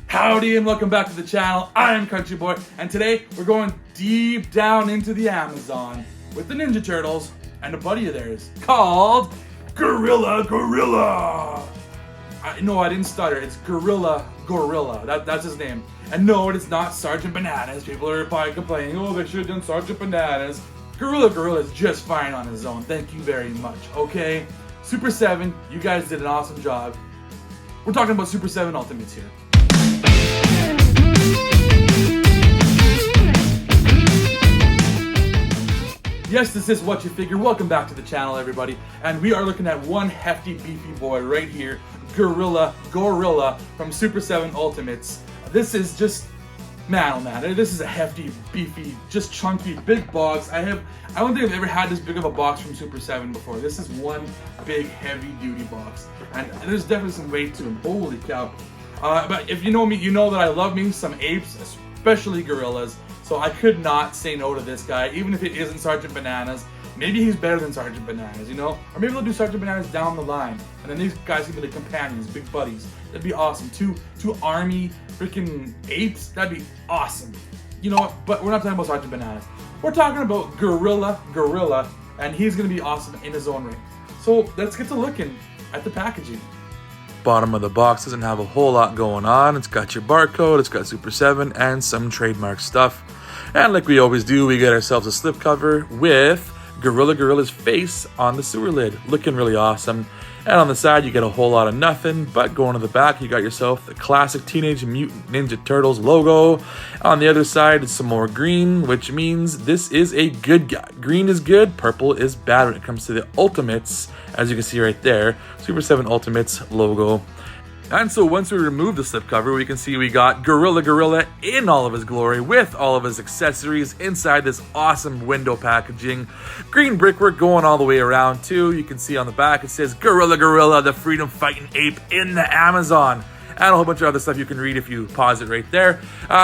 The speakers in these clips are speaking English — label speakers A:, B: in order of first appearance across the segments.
A: Howdy and welcome back to the channel. I am Country Boy, and today we're going deep down into the Amazon with the Ninja Turtles and a buddy of theirs called Guerrilla Gorilla. No, I didn't stutter. It's Guerrilla Gorilla. That's his name. And no, it is not Sargeant Bananas. People are probably complaining, oh, they should have done Sargeant Bananas. Guerrilla Gorilla is just fine on his own. Thank you very much. Okay, Super7, you guys did an awesome job. We're talking about Super7 Ultimates here. Yes, this is Whatcha Figure. Welcome back to the channel, everybody. And we are looking at one hefty, beefy boy right here, Guerrilla Gorilla from Super7 Ultimates. This is just, man, oh man, this is a hefty, beefy, just chunky, big box. I don't think I've ever had this big of a box from Super7 before. This is one big, heavy-duty box. And there's definitely some weight to him. Holy cow. But if you know me, you know that I love me some apes, especially gorillas. So I could not say no to this guy, even if it isn't Sargeant Bananas. Maybe he's better than Sargeant Bananas, you know? Or maybe they'll do Sargeant Bananas down the line. And then these guys can be like companions, big buddies. That'd be awesome. Two army freaking apes, that'd be awesome. You know what? But we're not talking about Sargeant Bananas. We're talking about Guerrilla Gorilla, and he's gonna be awesome in his own right. So let's get to looking at the packaging.
B: Bottom of the box doesn't have a whole lot going on. It's got your barcode, it's got Super7 and some trademark stuff. And like we always do, we get ourselves a slipcover with Guerrilla Gorilla's face on the sewer lid. Looking really awesome. And on the side, you get a whole lot of nothing, but going to the back, you got yourself the classic Teenage Mutant Ninja Turtles logo. On the other side, it's some more green, which means this is a good guy. Green is good, purple is bad when it comes to the Ultimates, as you can see right there, Super7 Ultimates logo. And so once we remove the slipcover, we can see we got Guerrilla Gorilla in all of his glory with all of his accessories inside this awesome window packaging. Green brickwork going all the way around too. You can see on the back it says Guerrilla Gorilla, the freedom fighting ape in the Amazon. And a whole bunch of other stuff you can read if you pause it right there.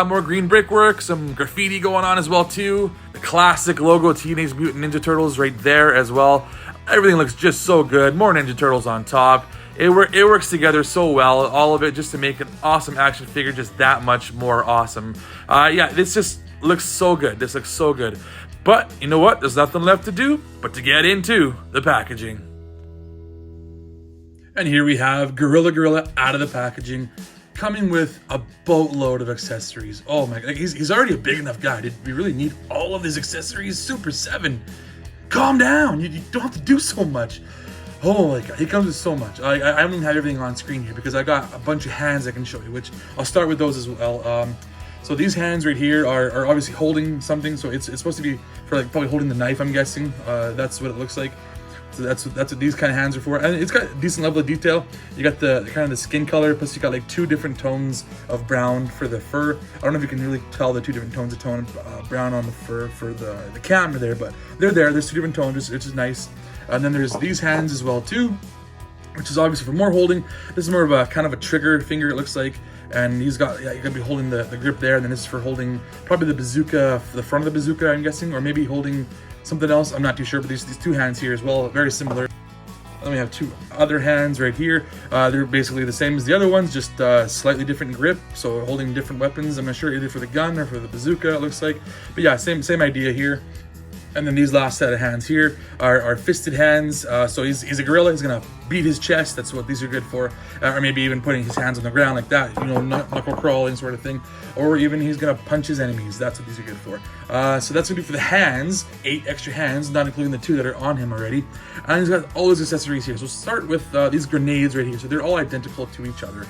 B: More green brickwork, some graffiti going on as well too. The classic logo Teenage Mutant Ninja Turtles right there as well. Everything looks just so good. More Ninja Turtles on top. It works together so well, all of it, just to make an awesome action figure just that much more awesome. Yeah, this just looks so good. This looks so good. But you know what? There's nothing left to do but to get into the packaging. And here we have Guerrilla Gorilla out of the packaging, coming with a boatload of accessories. Oh my God, he's already a big enough guy. Did we really need all of these accessories? Super7, calm down. You don't have to do so much. Oh my God, he comes with so much. I don't even have everything on screen here because I got a bunch of hands I can show you, which I'll start with those as well. So these hands right here are obviously holding something. So it's supposed to be for like probably holding the knife, I'm guessing. That's what it looks like. So that's what these kind of hands are for. And it's got a decent level of detail. You got the kind of the skin color, plus you got like two different tones of brown for the fur. I don't know if you can really tell the two different tones of brown on the fur for the camera there, but they're there. There's two different tones, which is nice. And then there's these hands as well too, which is obviously for more holding. This is more of a kind of a trigger finger, it looks like. And he's got, yeah, you're gonna be holding the grip there. And then this is for holding probably the bazooka, the front of the bazooka, I'm guessing, or maybe holding something else. I'm not too sure, but these two hands here as well, very similar. Then we have two other hands right here. They're basically the same as the other ones, just slightly different grip. So holding different weapons. I'm not sure either for the gun or for the bazooka, it looks like. But yeah, same idea here. And then these last set of hands here are fisted hands. So he's a gorilla. He's gonna beat his chest. That's what these are good for. Or maybe even putting his hands on the ground like that, you know, knuckle crawling sort of thing. Or even he's gonna punch his enemies. That's what these are good for. So that's gonna be for the hands, 8 extra hands, not including the 2 that are on him already. And he's got all his accessories here. So start with these grenades right here. So they're all identical to each other.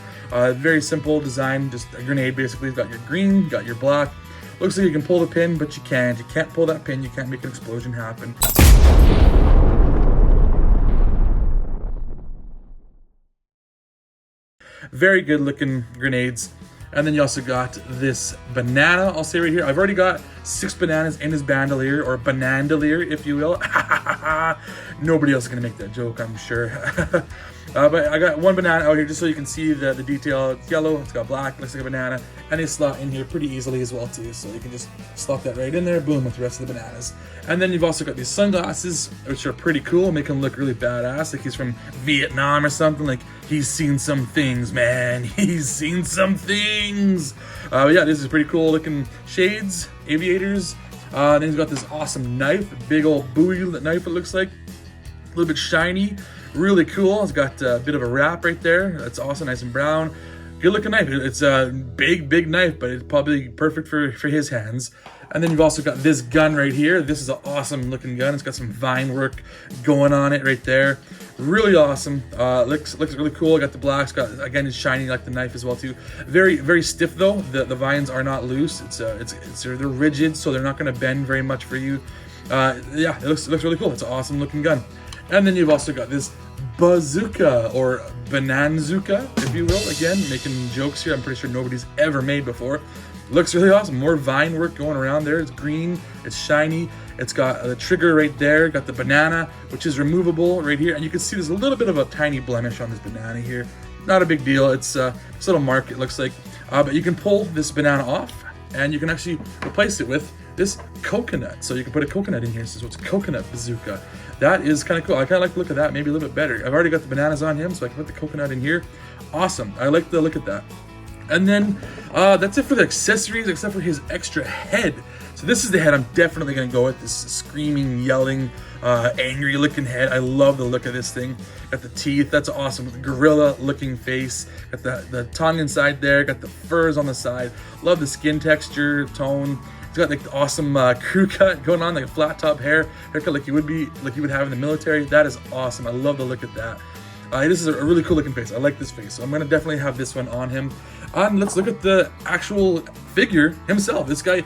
B: Very simple design, just a grenade basically. You've got your green, you got your black. Looks like you can pull the pin, but you can't. You can't pull that pin. You can't make an explosion happen. Very good looking grenades. And then you also got this banana, I'll say right here. I've already got 6 bananas in his bandolier, or banandolier, if you will. Nobody else is gonna make that joke, I'm sure. But I got 1 banana out here just so you can see the detail. It's yellow, it's got black, looks like a banana, and they slot in here pretty easily as well too. So you can just slot that right in there, boom, with the rest of the bananas. And then you've also got these sunglasses, which are pretty cool, make him look really badass, like he's from Vietnam or something. Like he's seen some things, man. He's seen some things. But yeah, this is pretty cool looking shades, aviators. Then he's got this awesome knife, big old Bowie knife it looks like. A little bit shiny, really cool. It's got a bit of a wrap right there. That's awesome, nice and brown. Good looking knife. It's a big knife, but it's probably perfect for his hands. And then you've also got this gun right here. This is an awesome looking gun. It's got some vine work going on it right there. Really awesome. Looks really cool. Got the blacks. Got, again, it's shiny like the knife as well too. Very stiff though. The vines are not loose. They're rigid, so they're not going to bend very much for you. Yeah, it looks really cool. It's an awesome looking gun. And then you've also got this bazooka or bananzooka, if you will. Again, making jokes here. I'm pretty sure nobody's ever made before. Looks really awesome. More vine work going around there. It's green. It's shiny. It's got the trigger right there. Got the banana, which is removable right here. And you can see there's a little bit of a tiny blemish on this banana here. Not a big deal. It's a little mark, it looks like. But you can pull this banana off, and you can actually replace it with this coconut. So you can put a coconut in here. So it's coconut bazooka. That is kind of cool. I kind of like the look of that, maybe a little bit better. I've already got the bananas on him, so I can put the coconut in here. Awesome. I like the look at that. And then that's it for the accessories, except for his extra head. So this is the head I'm definitely going to go with. This screaming, yelling, angry looking head. I love the look of this thing. Got the teeth. That's awesome. The gorilla looking face. Got the tongue inside there. Got the furs on the side. Love the skin texture, tone. It's got like the awesome crew cut going on, like a flat top haircut like you would have in the military. That is awesome. I love the look at that. This is a really cool looking face. I like this face. So I'm gonna definitely have this one on him. Let's look at the actual figure himself. This guy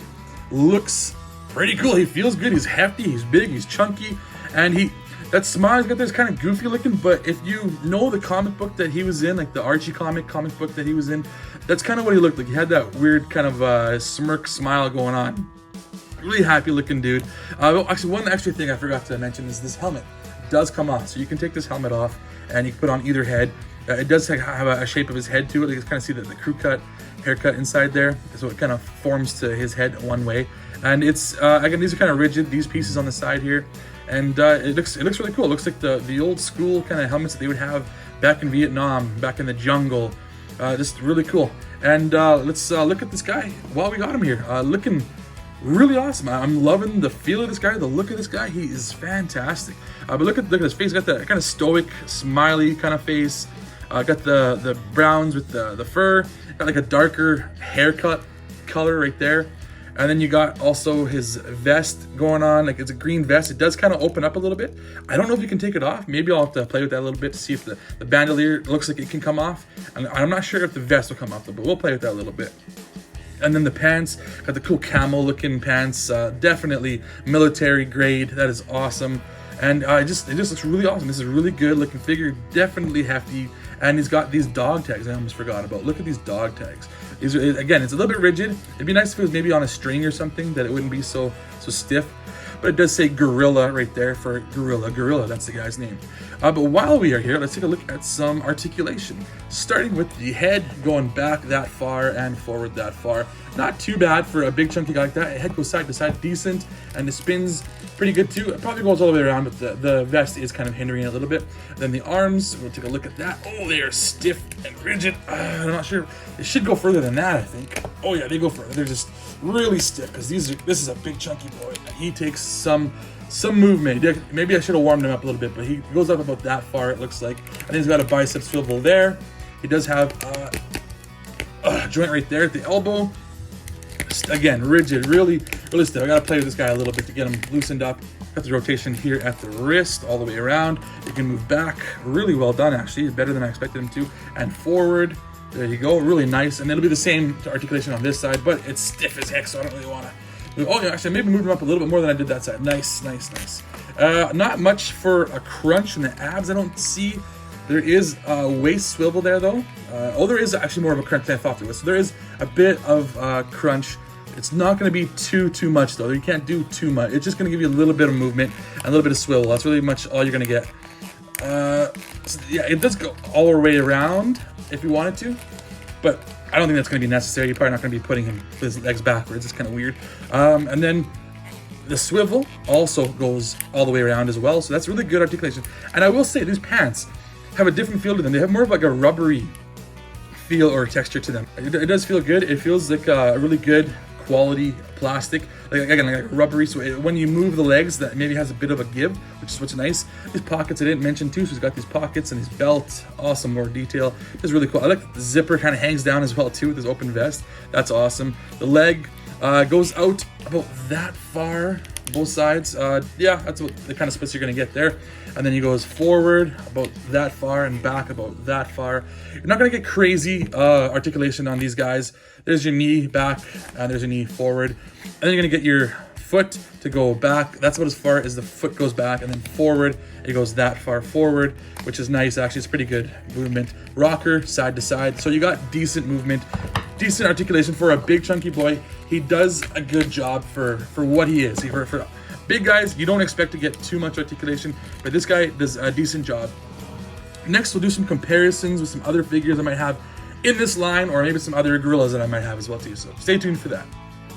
B: looks pretty cool. He feels good. He's hefty. He's big. He's chunky. And that smile he's got there is kind of goofy looking. But if you know the comic book that he was in, like the Archie comic book that he was in, that's kind of what he looked like. He had that weird kind of smirk smile going on. Really happy looking dude. Actually, one extra thing I forgot to mention is this helmet does come off. So you can take this helmet off and you can put on either head. It does have a shape of his head to it. You can kind of see the crew cut haircut inside there. So it kind of forms to his head one way. And it's, again, these are kind of rigid, these pieces on the side here. And it looks really cool. It looks like the old school kind of helmets that they would have back in Vietnam, back in the jungle. Just really cool. And let's look at this guy while we got him here. Looking really awesome. I'm loving the feel of this guy, the look of this guy. He is fantastic. But look at his face. Got that kind of stoic, smiley kind of face. Got the browns with the fur. Got like a darker haircut color right there. And then you got also his vest going on. Like it's a green vest. It does kind of open up a little bit. I don't know if you can take it off. Maybe I'll have to play with that a little bit to see if the bandolier looks like it can come off. And I'm not sure if the vest will come off though, but we'll play with that a little bit. And then the pants, got the cool camo looking pants, definitely military grade. That is awesome. And it just looks really awesome. This is a really good looking figure, definitely hefty. And he's got these dog tags I almost forgot about. Look at these dog tags. These are, again, it's a little bit rigid. It'd be nice if it was maybe on a string or something, that it wouldn't be so stiff. But it does say Gorilla right there for Gorilla, that's the guy's name. But while we are here, let's take a look at some articulation. Starting with the head, going back that far and forward that far. Not too bad for a big chunky guy like that. Head goes side to side, decent, and the spins pretty good too. It probably goes all the way around, but the vest is kind of hindering it a little bit. Then the arms, we'll take a look at that. Oh, they are stiff and rigid. I'm not sure. They should go further than that, I think. Oh yeah, they go further. They're just really stiff because this is a big chunky boy. He takes some movement. Maybe I should have warmed him up a little bit, but he goes up about that far, it looks like. And he's got a bicep swivel there. He does have a joint right there at the elbow. Again, rigid, really stiff. I gotta play with this guy a little bit to get him loosened up. Got the rotation here at the wrist all the way around. You can move back, really well done actually, better than I expected him to, and forward. There you go, really nice. And it'll be the same articulation on this side, but it's stiff as heck, so I don't really wanna. Oh yeah, actually maybe moved him up a little bit more than I did that side. Nice. Not much for a crunch in the abs, I don't see. There is a waist swivel there though. There is actually more of a crunch than I thought there was. So there is a bit of crunch. It's not going to be too much though. You can't do too much. It's just going to give you a little bit of movement and a little bit of swivel. That's really much all you're going to get. So yeah, it does go all the way around if you wanted to, but I don't think that's going to be necessary. You're probably not going to be putting him with his legs backwards. It's kind of weird. And then the swivel also goes all the way around as well. So that's really good articulation. And I will say these pants have a different feel to them. They have more of like a rubbery feel or texture to them. It does feel good. It feels like a really good quality plastic, like again, like rubbery. So when you move the legs, that maybe has a bit of a give, which is what's nice. These pockets I didn't mention too. So he's got these pockets and his belt. Awesome, more detail. It's really cool. I like that the zipper kind of hangs down as well too with his open vest. That's awesome. The leg goes out about that far, both sides. Yeah, that's what the kind of splits you're gonna get there. And then he goes forward about that far and back about that far. You're not gonna get crazy articulation on these guys. There's your knee back, and there's your knee forward. And then you're gonna get your foot to go back. That's about as far as the foot goes back, and then forward, it goes that far forward, which is nice. Actually, it's pretty good movement. Rocker, side to side. So you got decent movement, decent articulation for a big chunky boy. He does a good job for what he is. For big guys, you don't expect to get too much articulation, but this guy does a decent job. Next, we'll do some comparisons with some other figures I might have in this line, or maybe some other gorillas that I might have as well too. So stay tuned for that.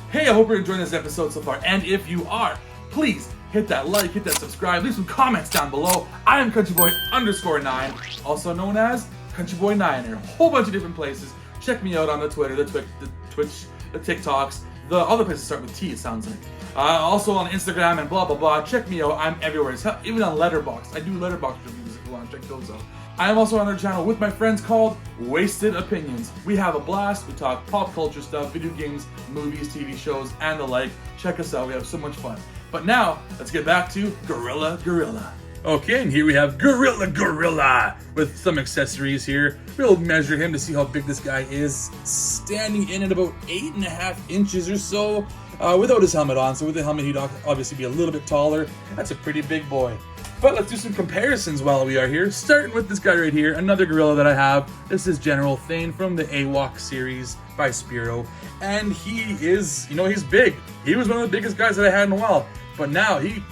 A: Hey, I hope you're enjoying this episode so far, and if you are, please hit that like, hit that subscribe, leave some comments down below. I am CountryBoy_9, also known as CountryBoyNiner. A whole bunch of different places. Check me out on the Twitter, the Twitch, the TikToks, the other places start with T, it sounds like. Also on Instagram and blah, blah, blah. Check me out. I'm everywhere. Even on Letterboxd. I do Letterboxd reviews if you want to check those out. I am also on their channel with my friends called Wasted Opinions. We have a blast. We talk pop culture stuff, video games, movies, TV shows, and the like. Check us out. We have so much fun. But now, let's get back to Guerrilla Gorilla.
B: Okay, and here we have Guerrilla Gorilla with some accessories here. We'll measure him to see how big this guy is. Standing in at about 8.5 inches or so without his helmet on. So with the helmet, he'd obviously be a little bit taller. That's a pretty big boy. But let's do some comparisons while we are here. Starting with this guy right here, another gorilla that I have. This is General Thane from the AWOC series by Spiro. And he is, he's big. He was one of the biggest guys that I had in a while. But now he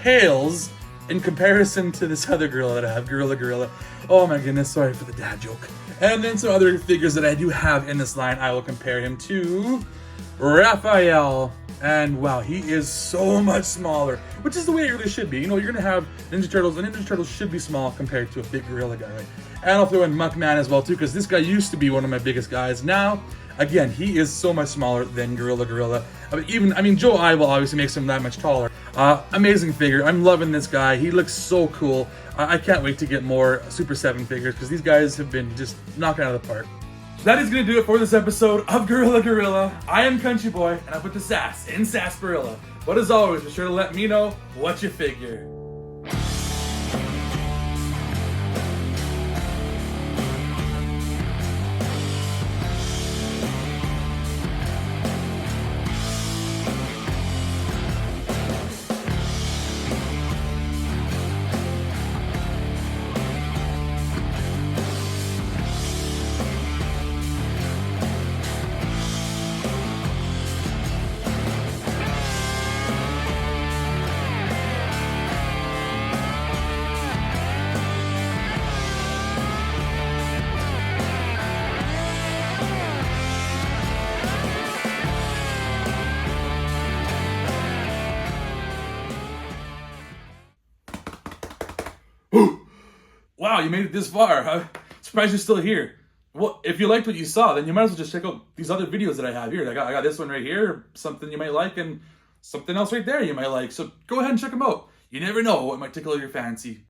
B: pales in comparison to this other gorilla that I have, Guerrilla Gorilla. Oh my goodness, sorry for the dad joke. And then some other figures that I do have in this line, I will compare him to Raphael. And wow, he is so much smaller, which is the way it really should be. You're gonna have Ninja Turtles, and Ninja Turtles should be small compared to a big gorilla guy, right? And I'll throw in Muckman as well too, because this guy used to be one of my biggest guys. Now, again, he is so much smaller than Guerrilla Gorilla. Joe Iwell obviously makes him that much taller. Amazing figure. I'm loving this guy. He looks so cool. I can't wait to get more Super 7 figures, because these guys have been just knocking out of the park.
A: That is going to do it for this episode of Guerrilla Gorilla. I am Country Boy, and I put the sass in Sarsaparilla. But as always, be sure to let me know what you figure. Wow, you made it this far. I'm surprised you're still here. Well, if you liked what you saw, then you might as well just check out these other videos that I have here. I got this one right here, something you might like, and something else right there you might like. So go ahead and check them out. You never know what might tickle your fancy.